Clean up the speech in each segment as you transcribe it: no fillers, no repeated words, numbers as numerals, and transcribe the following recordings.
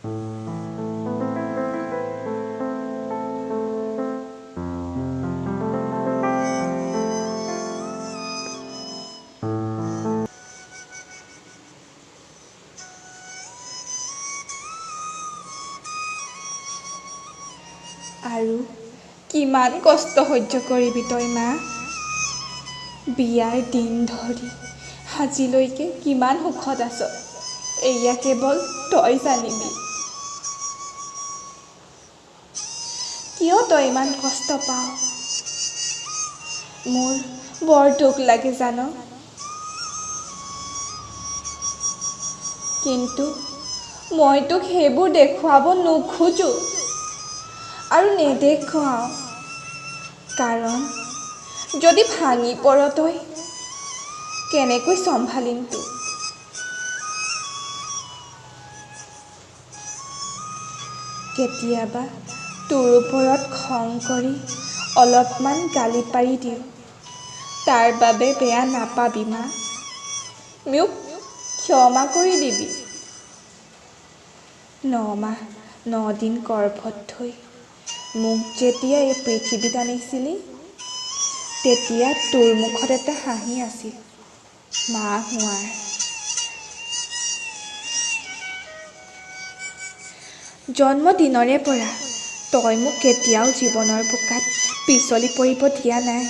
আৰু কিমান কষ্ট সহ্য কৰিবি তই মা? বিয়াৰ দিন ধৰি আজিলৈকে কিমান সুখত আছ, এয়া কেৱল তই জানিবি। কিয় তই ইমান কষ্ট পাৱ? মোৰ বৰ দুখ লাগে জান। কিন্তু মই তোক সেইবোৰ দেখুৱাব নোখোজো আৰু নেদেখুৱাও, কাৰণ যদি ভাঙি পৰ তই কেনেকৈ চম্ভালিম তোক? কেতিয়াবা তোৰ ওপৰত খং কৰি অলপমান গালি পাৰি দিওঁ, তাৰ বাবে বেয়া নাপাবি মা, মোক ক্ষমা কৰি দিবি। 9 মাহ 9 দিন গৰ্ভত থৈ মোক যেতিয়া এই পৃথিৱীত আনিছিলি, তেতিয়া তোৰ মুখত এটা হাঁহি আছিল মা হোৱাৰ। জন্মদিনৰে পৰা তই মোক কেতিয়াও জীৱনৰ বোকাত পিছলি পৰিব দিয়া নাই,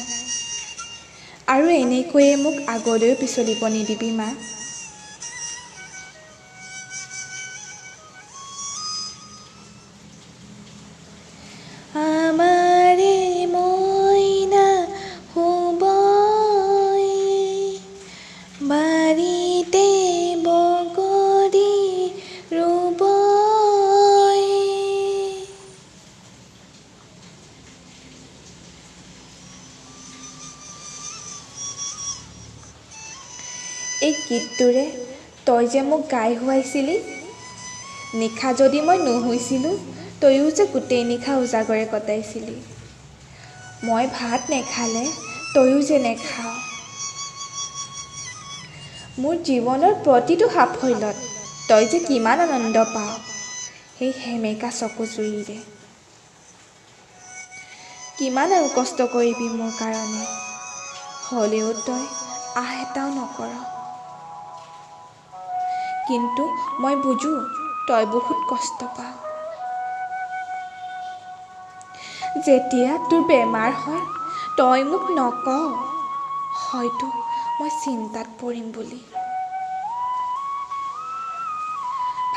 আৰু এনেকৈয়ে মোক আগলৈও পিছলিব নিদিবি মা। আমাৰে মইনা শুবই বাৰীতে বগৰী ৰুবই। এই গীতটোৰে তই যে মোক গাই শুৱাইছিলি, নিশা যদি মই নুশুইছিলোঁ তয়ো যে গোটেই নিশা উজাগৰে কটাইছিলি। মই ভাত নেখালে তয়ো যে নেখাৱ। মোৰ জীৱনৰ প্ৰতিটো সাফল্যত তই যে কিমান আনন্দ পাৱ সেই সেমেকা চকুজুৰিৰে। কিমান আৰু কষ্ট কৰিবি মোৰ কাৰণে, হ'লেও তই আহ এটাও নকৰ। কিন্তু মই বুজো তই বহুত কষ্ট পাৱ। যেতিয়া তোৰ বেমাৰ হয় তই মোক নকৱ, হয়তো মই চিন্তাত পৰিম বুলি।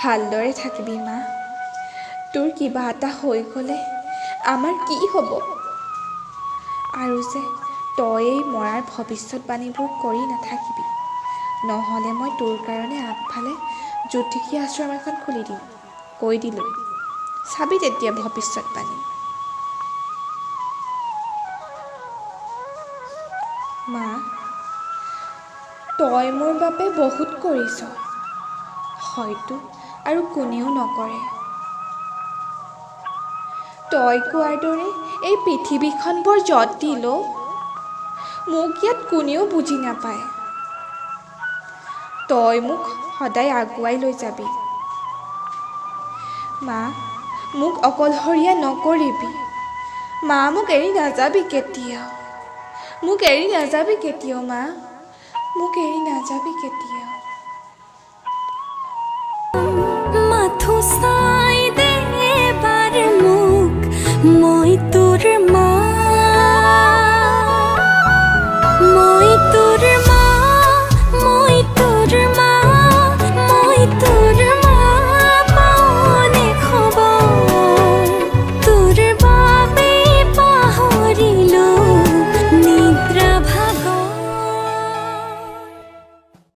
ভালদৰে থাকিবি মা, তোৰ কিবা এটা হৈ গ'লে আমাৰ কি হ'ব? আৰু যে তই এই মৰাৰ ভৱিষ্যতবাণীবোৰ কৰি নাথাকিবি, নহ'লে মই তোৰ কাৰণে আগফালে জ্যোতিষী আশ্ৰম এখন খুলি দিম, কৈ দিলোঁ, চাবি তেতিয়া ভৱিষ্যতবাণী। মা, তই মোৰ বাবে বহুত কৰিছ, হয়তো আৰু কোনেও নকৰে। তই কোৱাৰ দৰে এই পৃথিৱীখন বৰ জটিল অ', মোক ইয়াত কোনেও বুজি নাপায়। তই মোক সদায় আগুৱাই লৈ যাবি। মা, মোক অকলশৰীয়া নকৰিবি। মা, মোক এৰি নাযাবি কেতিয়াও। মোক এৰি নাযাবি কেতিয়াও মা, মোক এৰি নাযাবি কেতিয়াও।